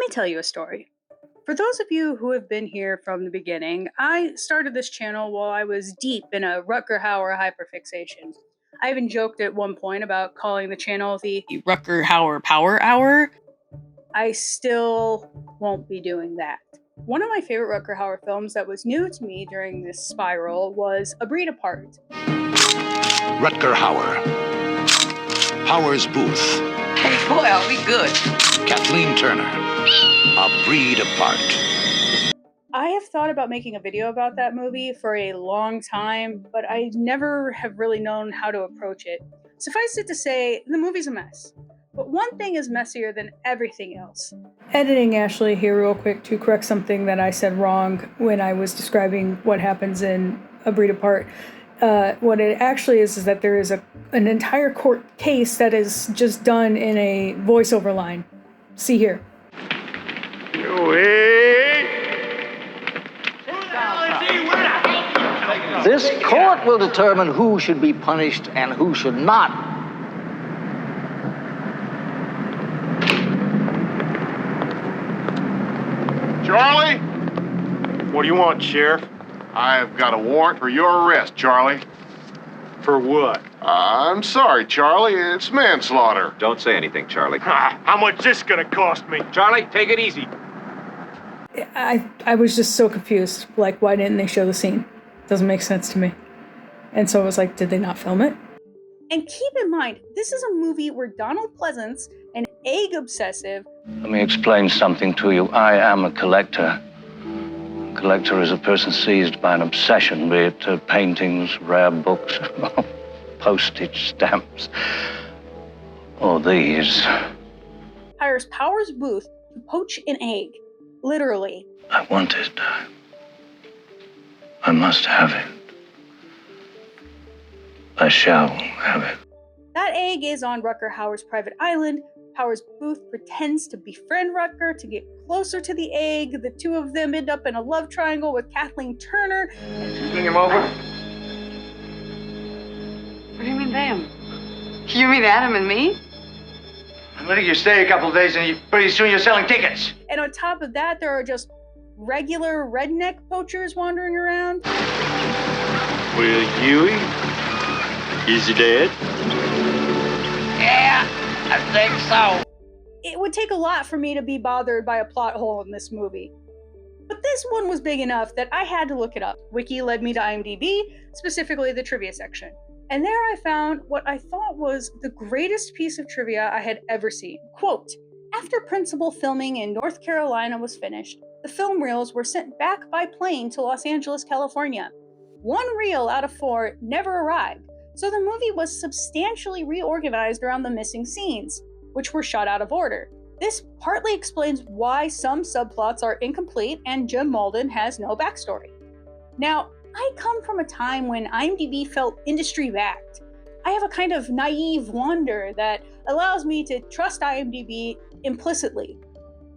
me tell you a story. For those of you who have been here from the beginning, I started this channel while I was deep in a Rutger Hauer hyperfixation. I even joked at one point about calling the channel the Rutger Hauer Power Hour. I still won't be doing that. One of my favorite Rutger Hauer films that was new to me during this spiral was A Breed Apart. Rutger Hauer. Hauer's Booth. Hey, boy, are we good. Kathleen Turner. A Breed Apart. I have thought about making a video about that movie for a long time, but I never have really known how to approach it. Suffice it to say, the movie's a mess. But one thing is messier than everything else. Editing Ashley here real quick to correct something that I said wrong when I was describing what happens in A Breed Apart. What it actually is that there is an entire court case that is just done in a voiceover line. See here. This court will determine who should be punished and who should not. Charlie? What do you want, Sheriff? I've got a warrant for your arrest, Charlie. For what? I'm sorry, Charlie. It's manslaughter. Don't say anything, Charlie. How much this gonna cost me? Charlie, take it easy. I was just so confused. Like, why didn't they show the scene? Doesn't make sense to me. And so I was like, did they not film it? And keep in mind, this is a movie where Donald Pleasance, an egg obsessive... Let me explain something to you. I am a collector. A collector is a person seized by an obsession, be it paintings, rare books, postage stamps, or these. Hires Powers Booth to poach an egg. Literally. I want it. I must have it. I shall have it. That egg is on Rutger Hauer's private island. Powers Booth pretends to befriend Rutger to get closer to the egg. The two of them end up in a love triangle with Kathleen Turner. You bring him over? What do you mean, them? You mean Adam and me? I'm letting you stay a couple of days, and pretty soon you're selling tickets. And on top of that, there are just regular redneck poachers wandering around. Well, Huey, is he dead? Yeah, I think so. It would take a lot for me to be bothered by a plot hole in this movie. But this one was big enough that I had to look it up. Wiki led me to IMDb, specifically the trivia section. And there I found what I thought was the greatest piece of trivia I had ever seen. Quote, after principal filming in North Carolina was finished, the film reels were sent back by plane to Los Angeles, California. 1 reel out of 4 never arrived, so the movie was substantially reorganized around the missing scenes, which were shot out of order. This partly explains why some subplots are incomplete and Jim Malden has no backstory. Now, I come from a time when IMDb felt industry-backed. I have a kind of naive wonder that allows me to trust IMDb implicitly.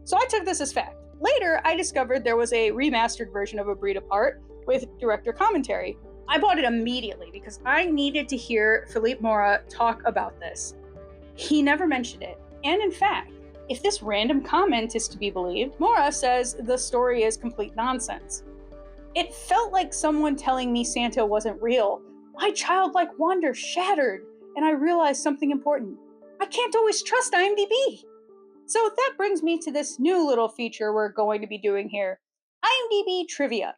So I took this as fact. Later, I discovered there was a remastered version of A Breed Apart with director commentary. I bought it immediately because I needed to hear Philippe Mora talk about this. He never mentioned it. And in fact, if this random comment is to be believed, Mora says the story is complete nonsense. It felt like someone telling me Santa wasn't real. My childlike wonder shattered, and I realized something important. I can't always trust IMDb. So that brings me to this new little feature we're going to be doing here, IMDb Trivia.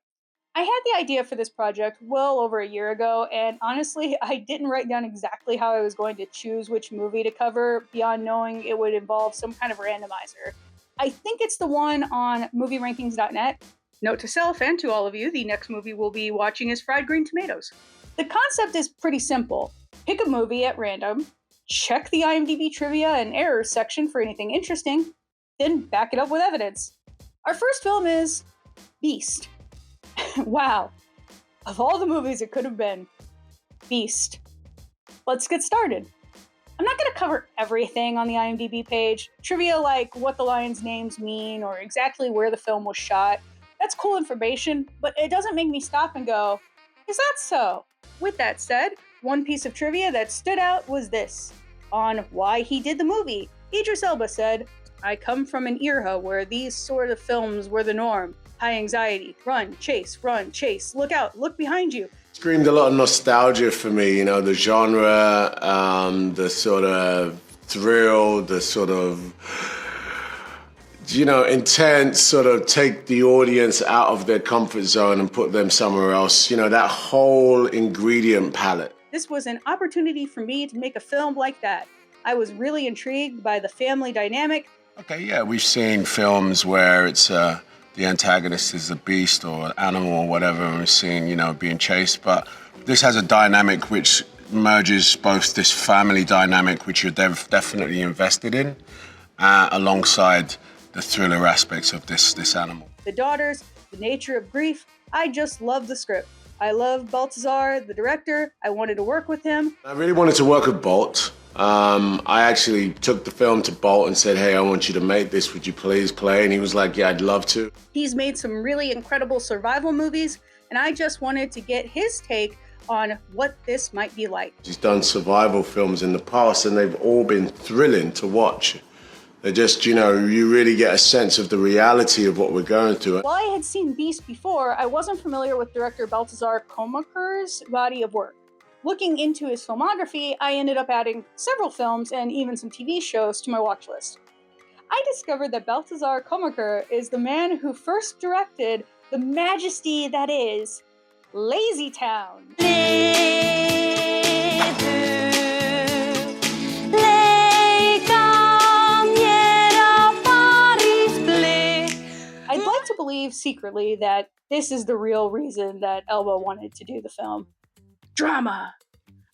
I had the idea for this project well over a year ago, and honestly, I didn't write down exactly how I was going to choose which movie to cover beyond knowing it would involve some kind of randomizer. I think it's the one on movierankings.net. Note to self and to all of you, the next movie we'll be watching is Fried Green Tomatoes. The concept is pretty simple. Pick a movie at random, check the IMDb trivia and errors section for anything interesting, then back it up with evidence. Our first film is Beast. Wow. Of all the movies it could have been, Beast. Let's get started. I'm not going to cover everything on the IMDb page. Trivia like what the lions' names mean or exactly where the film was shot. That's cool information, but it doesn't make me stop and go, is that so? With that said, one piece of trivia that stood out was this. On why he did the movie, Idris Elba said, I come from an era where these sort of films were the norm. High anxiety, run, chase, look out, look behind you. Screamed a lot of nostalgia for me, you know, the genre, the sort of thrill, the sort of, you know, intense, sort of take the audience out of their comfort zone and put them somewhere else. You know, that whole ingredient palette. This was an opportunity for me to make a film like that. I was really intrigued by the family dynamic. Okay, yeah, we've seen films where it's the antagonist is a beast or an animal or whatever, and we're seeing, you know, being chased. But this has a dynamic which merges both this family dynamic, which you're definitely invested in, alongside the thriller aspects of this animal. The daughters, the nature of grief. I just love the script. I love Balthazar, the director. I wanted to work with him. I really wanted to work with Bolt. I actually took the film to Bolt and said, hey, I want you to make this. Would you please play? And he was like, yeah, I'd love to. He's made some really incredible survival movies, and I just wanted to get his take on what this might be like. He's done survival films in the past, and they've all been thrilling to watch. They're just, you know, you really get a sense of the reality of what we're going through. While I had seen Beast before, I wasn't familiar with director Balthazar Komaker's body of work. Looking into his filmography, I ended up adding several films and even some TV shows to my watch list. I discovered that Balthazar Komaker is the man who first directed the majesty that is Lazytown. I'd like to believe secretly that this is the real reason that Elba wanted to do the film. Drama!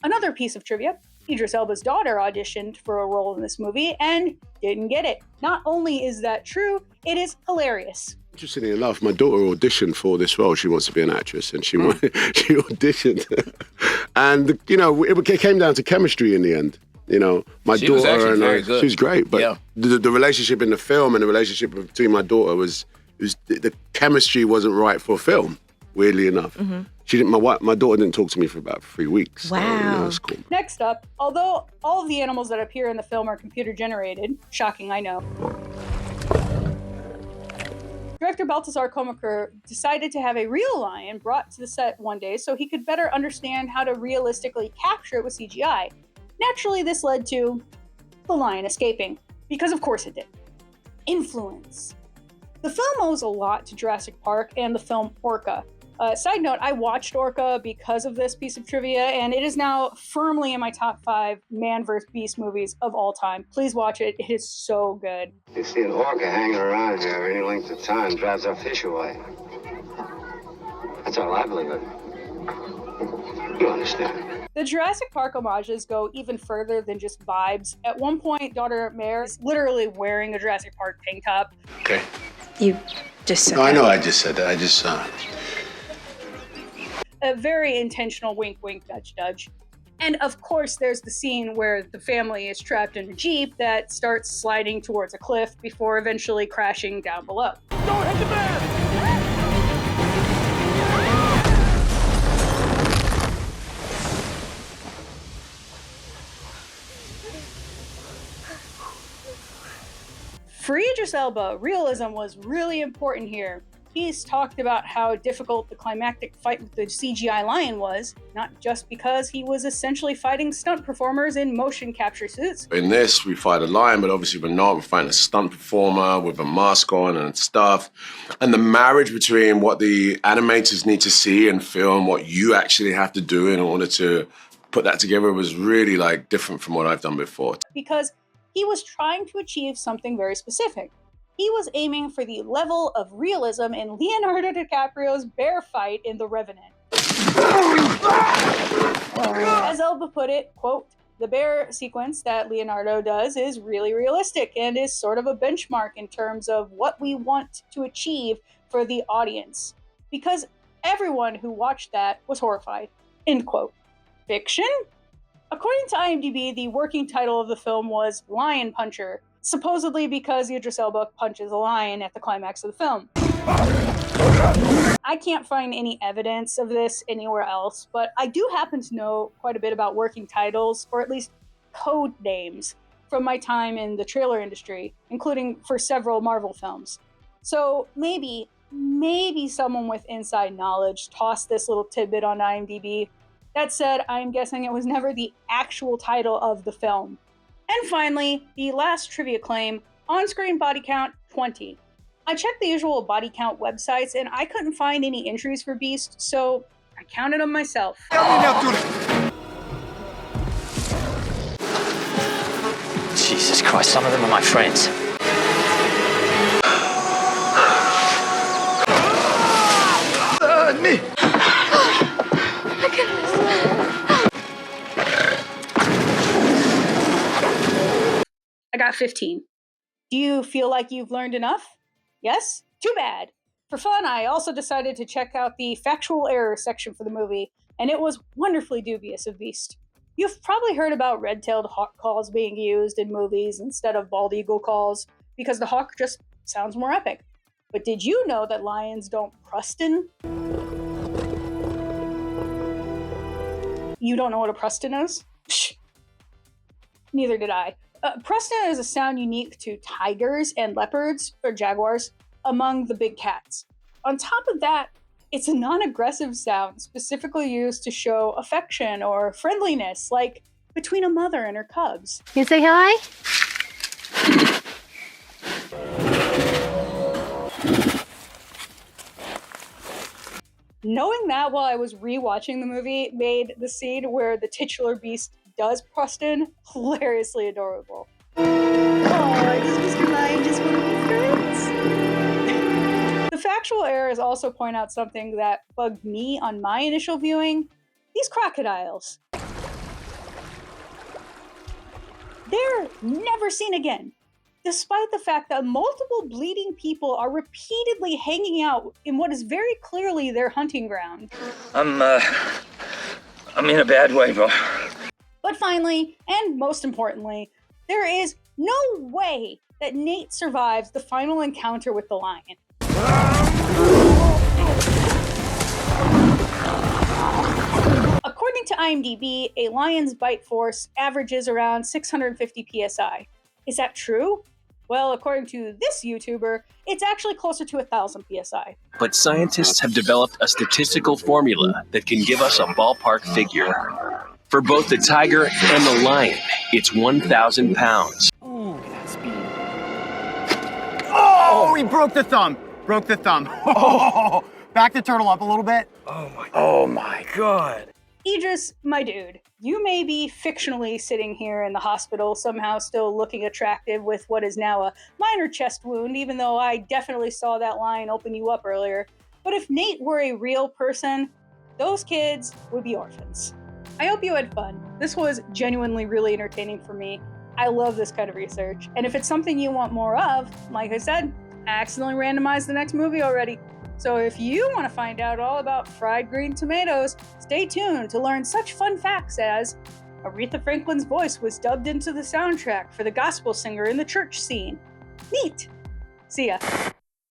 Another piece of trivia, Idris Elba's daughter auditioned for a role in this movie and didn't get it. Not only is that true, it is hilarious. Interestingly enough, my daughter auditioned for this role. She wants to be an actress, and she auditioned. And, you know, it came down to chemistry in the end. You know, my she daughter was actually and very good. She was great, but yeah. the relationship in the film and the relationship between my daughter the chemistry wasn't right for film. Weirdly enough, she didn't. My daughter didn't talk to me for about 3 weeks. Wow, so, you know, it's cool. Next up, although all of the animals that appear in the film are computer generated, shocking, I know. Director Balthazar Komaker decided to have a real lion brought to the set one day so he could better understand how to realistically capture it with CGI. Naturally, this led to the lion escaping, because of course it did. Influence. The film owes a lot to Jurassic Park and the film Orca. Side note, I watched Orca because of this piece of trivia, and it is now firmly in my top 5 man vs. Beast movies of all time. Please watch it. It is so good. You see an orca hanging around here any length of time drives our fish away. That's our livelihood. You understand. The Jurassic Park homages go even further than just vibes. At one point, daughter Mare is literally wearing a Jurassic Park tank top. Okay. You just said No, that. I know I just said that. I just A very intentional wink, wink, nudge, nudge. And of course, there's the scene where the family is trapped in a Jeep that starts sliding towards a cliff before eventually crashing down below. Don't hit the man! For Idris Elba, realism was really important here. He's talked about how difficult the climactic fight with the CGI lion was, not just because he was essentially fighting stunt performers in motion capture suits. In this, we fight a lion, but obviously we're not. We're fighting a stunt performer with a mask on and stuff. And the marriage between what the animators need to see and film, what you actually have to do in order to put that together was really like different from what I've done before. Because he was trying to achieve something very specific. He was aiming for the level of realism in Leonardo DiCaprio's bear fight in The Revenant. As Elba put it, quote, the bear sequence that Leonardo does is really realistic and is sort of a benchmark in terms of what we want to achieve for the audience. Because everyone who watched that was horrified, end quote. Fiction? According to IMDb, the working title of the film was Lion Puncher, supposedly because Idris Elba punches a lion at the climax of the film. I can't find any evidence of this anywhere else, but I do happen to know quite a bit about working titles, or at least code names. from my time in the trailer industry, including for several Marvel films. So maybe someone with inside knowledge tossed this little tidbit on IMDb. That said, I'm guessing it was never the actual title of the film. And finally, the last trivia claim, on-screen body count 20. I checked the usual body count websites and I couldn't find any entries for Beast, so I counted them myself. Jesus Christ, some of them are my friends. Me! I got 15. Do you feel like you've learned enough? Yes? Too bad. For fun, I also decided to check out the factual error section for the movie, and it was wonderfully dubious of Beast. You've probably heard about red-tailed hawk calls being used in movies instead of bald eagle calls, because the hawk just sounds more epic. But did you know that lions don't prustin? You don't know what a prustin is? Psh. Neither did I. Prustin is a sound unique to tigers and leopards, or jaguars, among the big cats. On top of that, it's a non-aggressive sound specifically used to show affection or friendliness, like between a mother and her cubs. You say hi? Knowing that while I was rewatching the movie made the scene where the titular Beast does prustin hilariously adorable. Oh, does Mr. Lion just want to be friends? The factual errors also point out something that bugged me on my initial viewing. These crocodiles. They're never seen again, despite the fact that multiple bleeding people are repeatedly hanging out in what is very clearly their hunting ground. I'm in a bad way, bro. But finally, and most importantly, there is no way that Nate survives the final encounter with the lion. According to IMDb, a lion's bite force averages around 650 psi. Is that true? Well, according to this YouTuber, it's actually closer to 1,000 psi. But scientists have developed a statistical formula that can give us a ballpark figure. For both the tiger and the lion, it's 1,000 pounds. Ooh, that speed. Oh, he broke the thumb. Broke the thumb. Oh, back the turtle up a little bit. Oh my God. Idris, my dude, you may be fictionally sitting here in the hospital, somehow still looking attractive with what is now a minor chest wound, even though I definitely saw that line open you up earlier. But if Nate were a real person, those kids would be orphans. I hope you had fun. This was genuinely really entertaining for me. I love this kind of research. And if it's something you want more of, like I said, I accidentally randomized the next movie already. So if you want to find out all about fried green tomatoes, stay tuned to learn such fun facts as Aretha Franklin's voice was dubbed into the soundtrack for the gospel singer in the church scene. Neat! See ya.